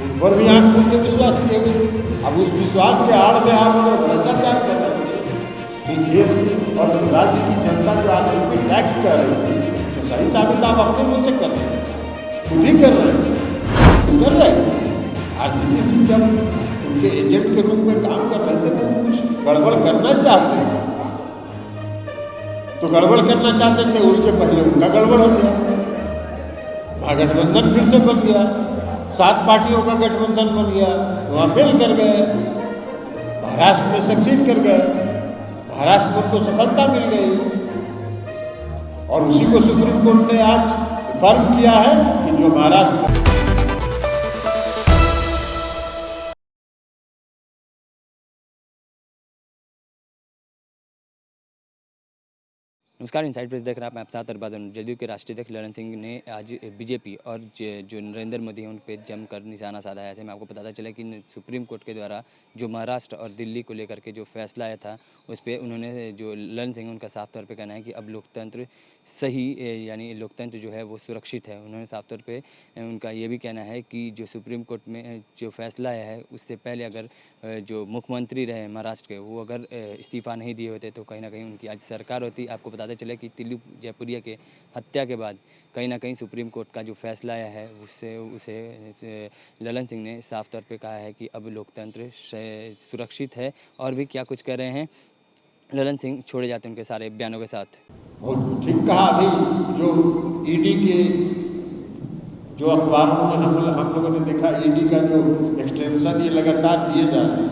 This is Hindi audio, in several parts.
उन पर भी आंख मूंद के विश्वास किए हुए थे। अब उस विश्वास के आड़ में आप अगर भ्रष्टाचार कर रहे थे कि देश की और राज्य की जनता जो आरसीपी टैक्स कर रही थी, तो सही साबित आप अपने मुंह से कर रहे हैं, खुद ही कर रहे हैं। आरसीपी जब उनके एजेंट के रूप में काम कर रहे थे तो कुछ गड़बड़ करना चाहते थे, तो गड़बड़ करना चाहते थे, उसके पहले उनका गड़बड़ हो गया, महागठबंधन फिर से बन गया, 7 पार्टियों का गठबंधन बन गया, वहाँ फेल कर गए, महाराष्ट्र में सक्सीड कर गए, महाराष्ट्र में उनको सफलता मिल गई, और उसी को सुप्रीम कोर्ट ने आज फर्म किया है कि जो महाराष्ट्र नमस्कार, इनसाइड प्रेस देख रहे हैं आप, मैं आपके साथ अरबाज। जदयू के राष्ट्रीय अध्यक्ष ललन सिंह ने आज बीजेपी और जो नरेंद्र मोदी हैं उन पर जमकर निशाना साधा है। ऐसे में आपको पता चला कि सुप्रीम कोर्ट के द्वारा जो महाराष्ट्र और दिल्ली को लेकर के जो फैसला आया था, उस पर उन्होंने जो ललन सिंह उनका साफ तौर पे कहना है कि अब लोकतंत्र सही, यानी लोकतंत्र जो है वो सुरक्षित है। उन्होंने साफ तौर पे उनका ये भी कहना है कि जो सुप्रीम कोर्ट में जो फैसला आया है उससे पहले अगर जो मुख्यमंत्री रहे महाराष्ट्र के, वो अगर इस्तीफ़ा नहीं दिए होते तो कहीं ना कहीं उनकी आज सरकार होती। आपको बताते चले कि दिलीप जयपुरिया के हत्या के बाद कहीं ना कहीं सुप्रीम कोर्ट का जो फैसला आया है उससे उसे ललन सिंह ने साफ तौर पे कहा है कि अब लोकतंत्र सुरक्षित है। और भी क्या कुछ कह रहे हैं ललन सिंह, छोड़े जाते हैं उनके सारे बयानों के साथ। बहुत ठीक कहा। अभी जो ईडी के जो अखबारों में हम लोगों ने देखा, ईडी का जो एक्सटेंशन ये लगातार दिए जा रहे हैं,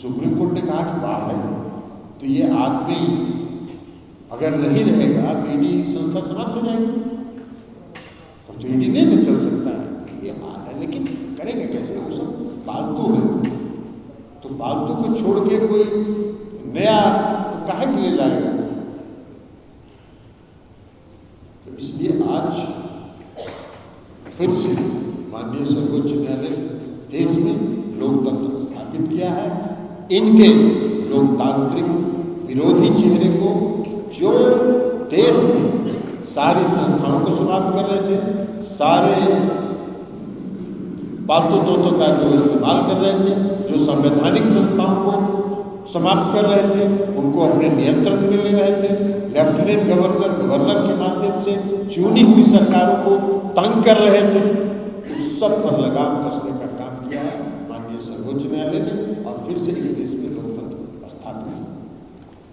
सुप्रीम कोर्ट ने कहा कि बात है तो ये आदमी अगर नहीं रहेगा तो ईडी संस्था समाप्त हो जाएगी, तो ईडी नहीं चल सकता है, ये हाल है। लेकिन करेंगे कैसे, वो सब फालतू है, तो फालतू को छोड़ के कोई नया तो काहे के लिए लाएगा। तो इसलिए आज फिर से माननीय सर्वोच्च न्यायालय देश में लोकतंत्र स्थापित किया है। इनके लोकतांत्रिक विरोधी चेहरे को, जो देश में सारी संस्थाओं को समाप्त कर रहे थे, सारे पालतू तोतों का जो इस्तेमाल कर रहे थे, जो संवैधानिक संस्थाओं को समाप्त कर रहे थे, उनको अपने नियंत्रण में ले रहे थे, लेफ्टिनेंट गवर्नर के माध्यम से चुनी हुई सरकारों को तंग कर रहे थे, उस सब पर लगाम कसने का काम किया है माननीय सर्वोच्च न्यायालय ने, और फिर से इस देश में लोकतंत्र स्थापित है।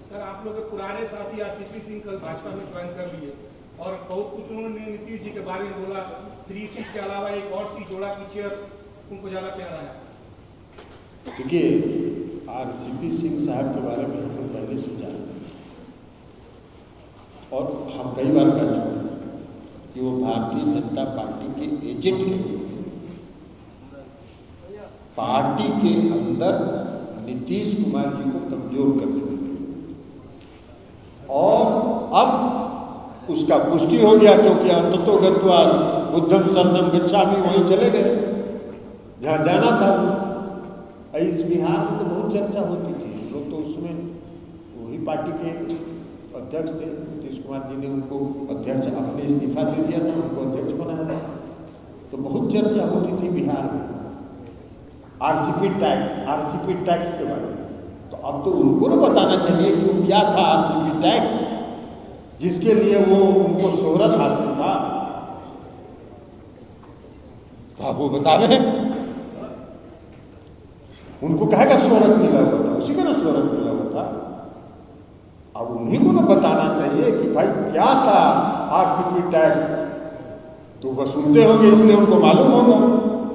सर, आप लोग के पुराने साथी आरसीपी सिंह कल भाजपा में ज्वाइन कर लिए, और बहुत कुछ उन्होंने नीतीश जी के बारे में बोला, 3 सीट के अलावा एक और सीट जोड़ा की चेयर उनको ज़्यादा प्यारा है। देखिए, आरसीपी सिंह साहब के बारे में हम पहले से जानते हैं और हम कई बार कह चुके हैं कि वो भारतीय जनता पार्टी के एजेंट के पार्टी के अंदर नीतीश कुमार जी को कमजोर करने के लिए, और अब उसका पुष्टि हो गया, क्योंकि अंततोगत्वा बुद्धम शरणम गच्छामि वहीं चले गए जहाँ जाना था। इस बिहार में तो बहुत चर्चा होती थी, लोग तो उसमें वही पार्टी के अध्यक्ष थे, नीतीश कुमार जी ने उनको अध्यक्ष, अपने इस्तीफा दे दिया था, उनको अध्यक्ष बनाया था, तो बहुत चर्चा होती थी बिहार में आरसीपी टैक्स के बारे में। तो अब तो उनको ना बताना चाहिए कि क्या था आरसीपी टैक्स, जिसके लिए वो उनको शोहरत हासिल था, तो अब वो बतावे। उनको कहेगा शोहरत मिला हुआ था, उसी का ना शोहरत मिला हुआ था। अब उन्हीं को ना बताना चाहिए कि भाई क्या था आरसीपी टैक्स, तो वसूलते होंगे इसलिए उनको मालूम होगा।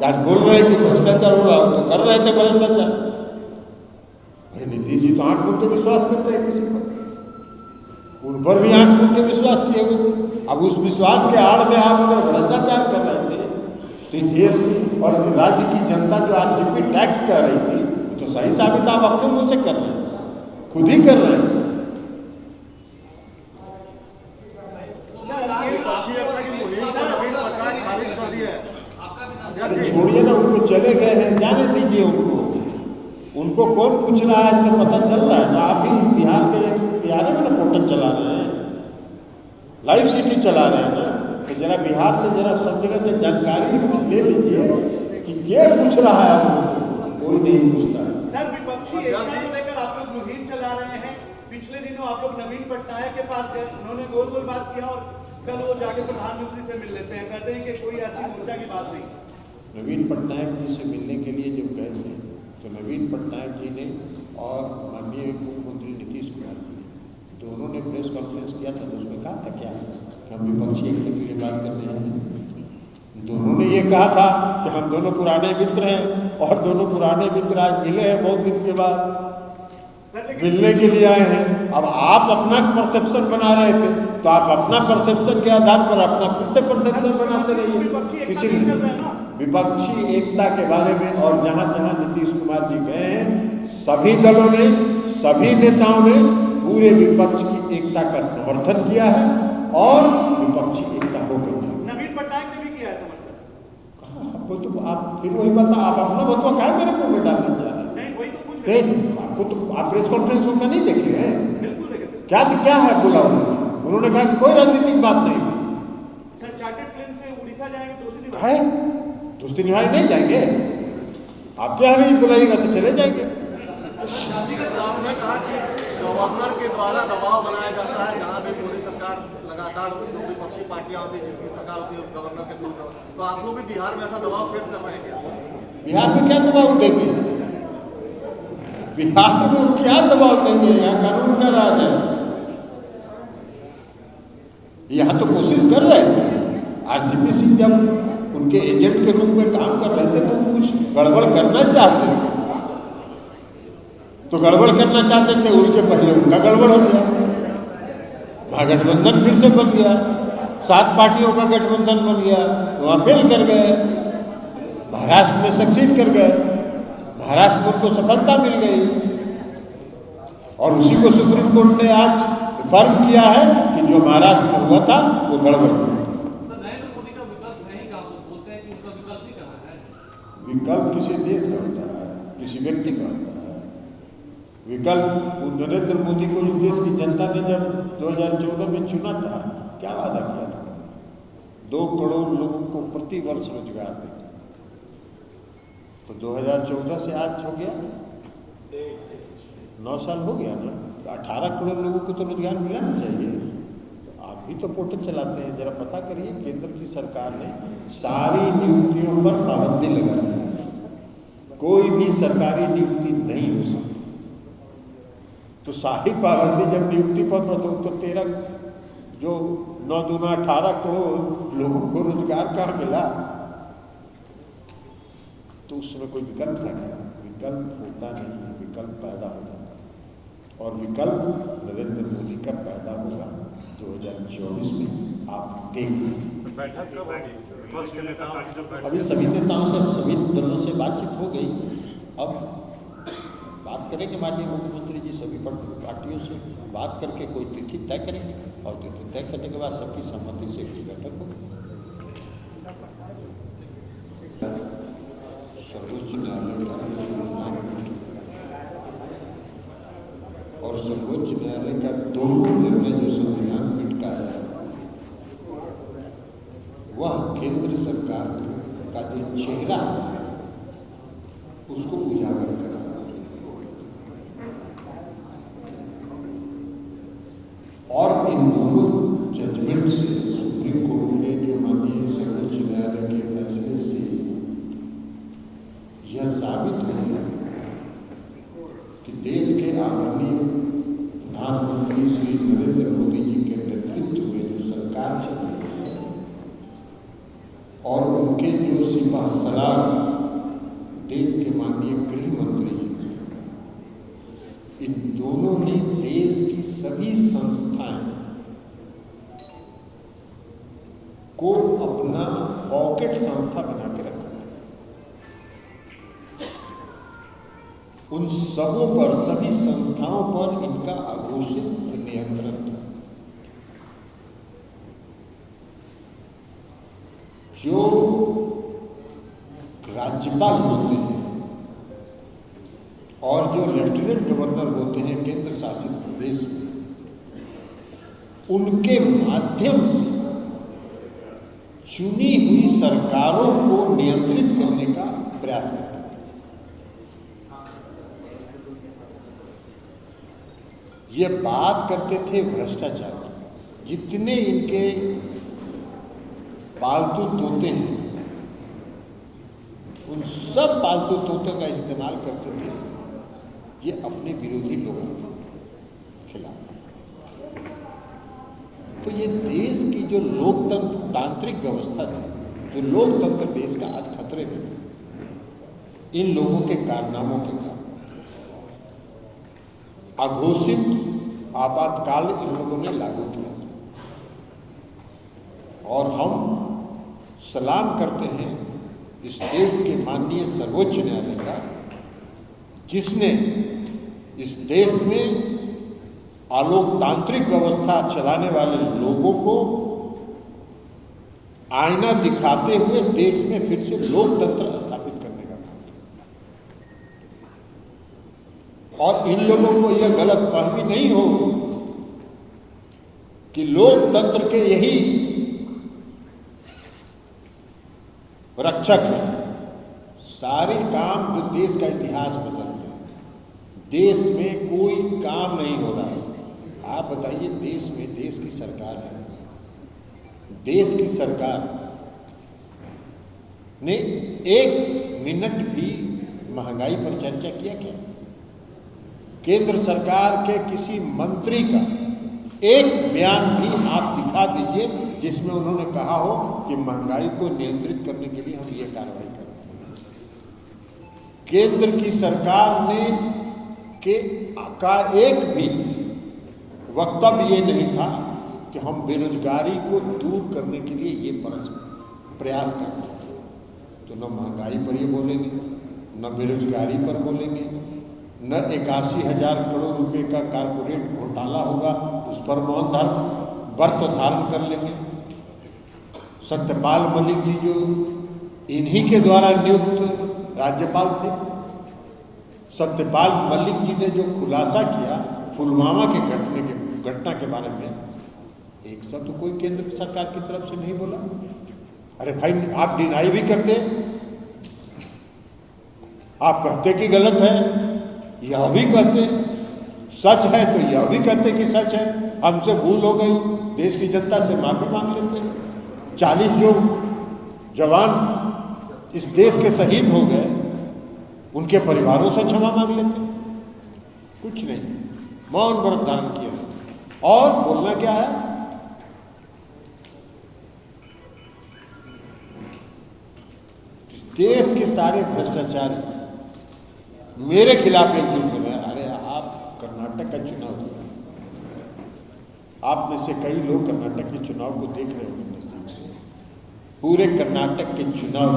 यार बोल रहे हैं कि भ्रष्टाचार हो रहा, तो कर रहे थे भ्रष्टाचार। भाई नीतीश जी तो आंख मूंद के विश्वास करते हैं किसी पर, उन पर भी आंख मूंद के विश्वास किए हुए थे। अब उस विश्वास के आड़ में आप अगर भ्रष्टाचार कर रहे थे, तो देश की और राज्य की जनता जो आरसीपी टैक्स कर रही थी, तो सही साबित आप अपने मुंह से कर रहे हैं, खुद ही कर रहे हैं। छोड़िए ना, उनको चले गए हैं, जाने दीजिए उनको कौन पूछ रहा है, तो पता चल रहा है ना। आप ही बिहार में ना पोर्टल चला रहे हैं, लाइव सिटी चला रहे हैं ना, तो जरा बिहार से जरा सब जगह से जानकारी ले लीजिए कि ये पूछ रहा है आप लोगों को, कोई नहीं पूछता है। सर, विपक्षी एकता को लेकर आप लोग मुहिम चला रहे हैं। पिछले दिनों आप लोग नवीन पटनायक के पास गए, उन्होंने गोल गोल बात किया और कल वो जाके प्रधानमंत्री से मिल लेते हैं, कहते हैं कि कोई ऐसी मोर्चा की बात नहीं। नवीन पटनायक जी से मिलने के लिए जब गए थे तो नवीन पटनायक जी ने और माननीय मुख्यमंत्री नीतीश कुमार जी दोनों ने प्रेस कॉन्फ्रेंस किया था, तो उसमें कहा था क्या कि हम विपक्षी एकता के लिए बात कर रहे हैं। दोनों ने ये कहा था कि हम दोनों पुराने मित्र हैं और दोनों पुराने मित्र आज मिले हैं बहुत दिन के बाद, मिलने के लिए आए हैं। अब आप अपना परसेप्शन बना रहे थे तो आप अपना परसेप्शन के आधार पर अपना फिर से परसेप्शन बनाते रहिए। किसी विपक्षी एकता के बारे में और जहां जहां नीतीश कुमार जी गए हैं, सभी दलों ने, सभी नेताओं ने पूरे विपक्ष की एकता का समर्थन किया है और विपक्षी एकता को करते हैं। नवीन पटनायक ने भी किया है समर्थन। आपको तो आप फिर वही बता, आप अपना बतवा क्या मेरे को में डालना चाह रहे हैं? नहीं, वही तो पूछ रहे हैं। नहीं, आपको तो आप प्रेस कॉन्फ्रेंस उनका नहीं देखे हैं? बिल्कुल देखे। क्या है बोला उन्होंने कहा कि कोई राजनीतिक बात नहीं सर, चार्टर्ड प्लेन से उड़ीसा जाएंगे दूसरी बात है, दूसरी निहारी नहीं जाएंगे। आपके यहाँ भी बुलाइएगा तो चले जाएंगे। ने कहा कि गवर्नर के द्वारा दबाव बनाया जाता है, यहाँ भी मोदी सरकार लगातार जो विपक्षी पार्टियां होती है, जिनकी सरकार होती है गवर्नर के थ्रू, तो आप लोग भी बिहार में ऐसा दबाव फेस कर रहे हैं क्या? बिहार में क्या दबाव देंगे? बिहार में क्या दबाव देंगे? यहाँ कानून का राज है। यहाँ तो कोशिश कर रहे हैं। आरसीपी सिंह जब उनके एजेंट के रूप में काम कर रहे थे तो कुछ गड़बड़ करना चाहते थे, तो गड़बड़ करना चाहते थे, उसके पहले उनका गड़बड़ हो गया, महागठबंधन फिर से बन गया, 7 पार्टियों का गठबंधन बन गया, वहाँ फेल कर गए, महाराष्ट्र में सक्सीड कर गए, महाराष्ट्र में उनको सफलता मिल गई और उसी को सुप्रीम कोर्ट ने आज फर्म किया है कि जो महाराष्ट्र में हुआ था वो गड़बड़ हुआ। विकल्प किसी देश का होता है, किसी व्यक्ति का होता है। विकल्प नरेंद्र मोदी को जो देश की जनता ने जब 2014 में चुना था, क्या वादा किया था? 2 करोड़ लोगों को प्रति वर्ष रोजगार देगा। तो 2014 से आज हो गया 9 साल हो गया ना, 18 करोड़ लोगों को तो रोजगार मिलाना चाहिए। तो आप भी तो पोर्टल चलाते हैं, जरा पता करिए, केंद्र की सरकार ने सारी नियुक्तियों पर पाबंदी लगा दी है। कोई भी सरकारी नियुक्ति नहीं हो सकती। तो सारी पाबंदी जब नियुक्ति पर तो 13 जो 9 दूना 18 करोड़ लोगों को रोजगार कहाँ मिला? तो उसमें कोई विकल्प था क्या? विकल्प होता नहीं है, विकल्प पैदा हो जाता है और विकल्प नरेंद्र मोदी का पैदा होगा 2024 में। आप देख लीजिए। अभी सभी नेताओं से, सभी दलों से बातचीत हो गई। अब बात करेंगे माननीय मुख्यमंत्री जी, सभी पार्टियों से बात करके कोई तिथि तय करेंगे और तिथि तय करने के बाद सबकी सहमति से एक बैठक होगी। सर्वोच्च न्यायालय और सर्वोच्च न्यायालय का दोनों निर्णय जो संविधान पीठ का है, वह केंद्र सरकार का जो चेहरा है उसको उजागर करा। और इन दोनों जजमेंट से, सुप्रीम कोर्ट के जो माननीय सर्वोच्च न्यायालय के फैसले से यह साबित हो गया कि देश के आदरणीय प्रधानमंत्री श्री नरेंद्र मोदी जी के नेतृत्व में जो सरकार चल रही है और उनके जो सिपा सलार देश के माननीय गृह मंत्री जी, इन दोनों ने देश की सभी संस्थाएं को अपना पॉकेट संस्था बना के रखा है। उन सबों पर, सभी संस्थाओं पर इनका अघोषित नियंत्रण था। जो राज्यपाल होते हैं और जो लेफ्टिनेंट गवर्नर होते हैं केंद्र शासित प्रदेश में, उनके माध्यम से चुनी हुई सरकारों को नियंत्रित करने का प्रयास करते थे। ये बात करते थे भ्रष्टाचार की। जितने इनके पालतू तोते हैं, उन सब पालतू तोतों का इस्तेमाल करते थे ये अपने विरोधी लोगों के खिलाफ। तो ये देश की जो लोकतंत्र तांत्रिक व्यवस्था थी, जो लोकतंत्र देश का आज खतरे में है, इन लोगों के कारनामों के कारण अघोषित आपातकाल इन लोगों ने लागू किया और हम सलाम करते हैं इस देश के माननीय सर्वोच्च न्यायालय का, जिसने इस देश में अलोकतांत्रिक व्यवस्था चलाने वाले लोगों को आईना दिखाते हुए देश में फिर से लोकतंत्र स्थापित करने का काम किया। और इन लोगों को यह गलतफहमी नहीं हो कि लोकतंत्र के यही रक्षक है। सारे काम जो देश का इतिहास बदलते हैं, देश में कोई काम नहीं हो रहा है। आप बताइए, देश में देश की सरकार है, देश की सरकार ने एक मिनट भी महंगाई पर चर्चा किया क्या? केंद्र सरकार के किसी मंत्री का एक बयान भी आप दिखा दीजिए जिसमें उन्होंने कहा हो कि महंगाई को नियंत्रित करने के लिए हम ये कार्रवाई करें। केंद्र की सरकार ने का एक भी वक्तव्य ये नहीं था कि हम बेरोजगारी को दूर करने के लिए ये प्रयास करते हैं। तो न महंगाई पर ये बोलेंगे, न बेरोजगारी पर बोलेंगे, न 81,000 करोड़ रुपए का कारपोरेट घोटाला होगा उस पर मौन व्रत धारण कर लेंगे। सत्यपाल मलिक जी जो इन्हीं के द्वारा नियुक्त राज्यपाल थे, सत्यपाल मलिक जी ने जो खुलासा किया पुलवामा के घटना के बारे में, एक शब्द कोई केंद्र सरकार की तरफ से नहीं बोला। अरे भाई, आप डिनाई भी करते, आप कहते कि गलत है, यह भी कहते, सच है तो यह भी कहते कि सच है, हमसे भूल हो गई, देश की जनता से माफी मांग लेते। 40 जो जवान इस देश के शहीद हो गए, उनके परिवारों से क्षमा मांग लेते। कुछ नहीं, मौन व्रत धारण किया। और बोलना क्या है? देश के सारे भ्रष्टाचारी मेरे खिलाफ एकजुट हो रहे हैं। अरे आप कर्नाटक का चुनाव दिया, आप में से कई लोग कर्नाटक के चुनाव को देख रहे होंगे नजदीक से। पूरे कर्नाटक के चुनाव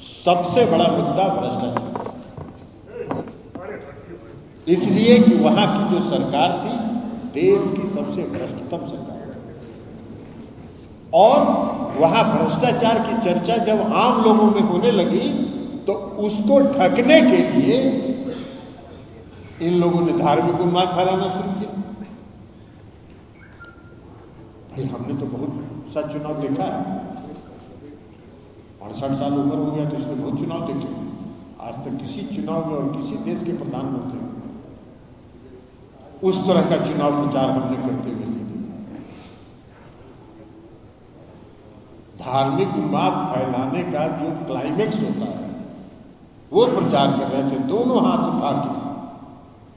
सबसे बड़ा मुद्दा भ्रष्टाचार, इसलिए कि वहां की जो सरकार थी देश की सबसे भ्रष्टतम सरकार, और वहां भ्रष्टाचार की चर्चा जब आम लोगों में होने लगी तो उसको ढकने के लिए इन लोगों ने धार्मिक उन्माद फैलाना शुरू किया। भाई, हमने तो बहुत सा चुनाव देखा है, 68 साल उम्र हो गया तो इसने बहुत चुनाव देखे। आज तक किसी चुनाव में और किसी देश के प्रधानमंत्री उस तरह का चुनाव प्रचार हमने करते हुए नहीं देखा। धार्मिक उन्माद फैलाने का जो क्लाइमेक्स होता है वो प्रचार कर रहे थे, दोनों हाथ उठा के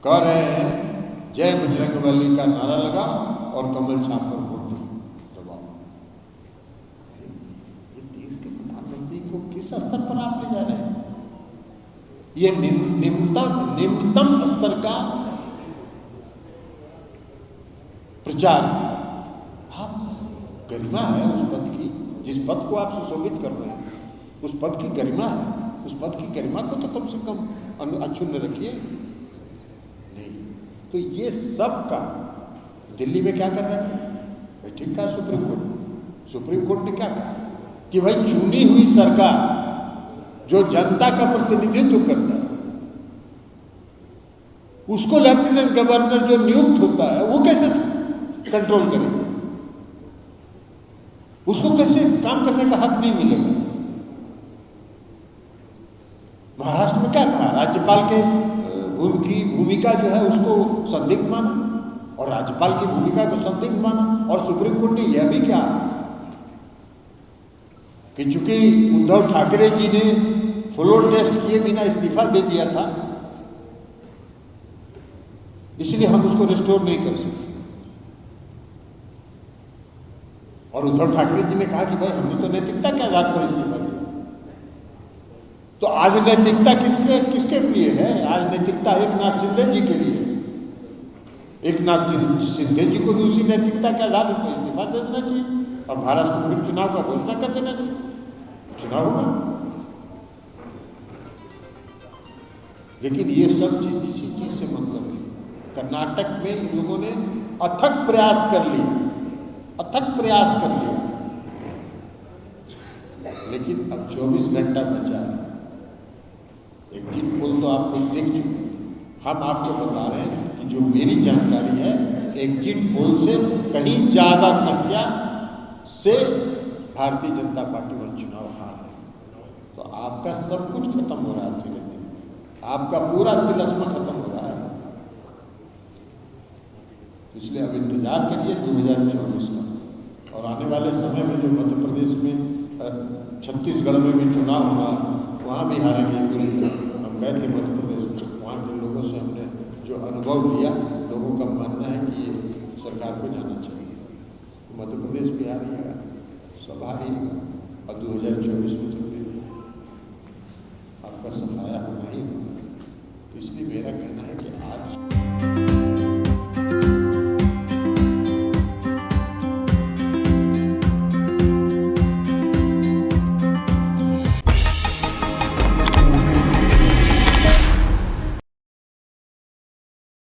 कह रहे हैं जय बजरंगबली का नारा लगा और कमल छाप पर वोट दबाओ। ये देश के प्रधानमंत्री को किस स्तर पर आप ले जा रहे हैं? ये निम्नतम स्तर का प्रचार। आप गरिमा है उस पद की, जिस पद को आप सुशोभित कर रहे हैं, उस पद की गरिमा है, उस पद की गरिमा को तो कम से कम अक्षुण्ण रखिए। नहीं तो ये सब का दिल्ली में क्या कर रहा है? ठीक कहा सुप्रीम कोर्ट ने क्या कहा कि भाई चुनी हुई सरकार जो जनता का प्रतिनिधित्व करता है उसको लेफ्टिनेंट गवर्नर जो नियुक्त होता है वो कैसे कंट्रोल करेगा? उसको कैसे काम करने का हक नहीं मिलेगा? महाराष्ट्र में क्या कहा, राज्यपाल के भूमिका जो है उसको संदिग्ध माना, और राज्यपाल की भूमिका को संदिग्ध माना, और सुप्रीम कोर्ट ने यह भी क्या कि चूंकि उद्धव ठाकरे जी ने फ्लोर टेस्ट किए बिना इस्तीफा दे दिया था, इसलिए हम उसको रिस्टोर नहीं कर सकते। और उद्धव ठाकरे जी ने कहा कि भाई हमने तो नैतिकता के आधार पर इस्तीफा दिया। तो आज नैतिकता किसके लिए है? आज नैतिकता एकनाथ शिंदे जी के लिए। एकनाथ शिंदे जी को भी उसी नैतिकता के आधार पर इस्तीफा दे देना चाहिए और महाराष्ट्र में फिर चुनाव का घोषणा कर देना चाहिए, चुनाव होगा। लेकिन ये सब चीज इसी चीज से मतलब है। कर्नाटक में इन लोगों ने अथक प्रयास कर लिया, लेकिन अब 24 घंटा बचा है। एग्जिट पोल तो आप लोग देख चुके। हम आपको बता रहे हैं कि जो मेरी जानकारी है, एग्जिट पोल से कहीं ज्यादा संख्या से भारतीय जनता पार्टी वह चुनाव हार है। तो आपका सब कुछ खत्म हो रहा है धीरे धीरे, आपका पूरा तिलस्मा खत्म हो रहा है। इसलिए अब इंतजार करिए 2024 का, और आने वाले समय में जो मध्य प्रदेश में छत्तीसगढ़ में भी चुनाव हुआ, वहाँ भी हारेंगे पूरी तरह। हम गए थे मध्य प्रदेश में, वहाँ के लोगों से हमने जो अनुभव लिया, लोगों का मानना है कि ये सरकार को जाना चाहिए। मध्य प्रदेश भी हारिएगा, सब हारिएगा, और 2024 में तो फिर आपका सफाया होना ही होगा। तो इसलिए मेरा कहना है कि आज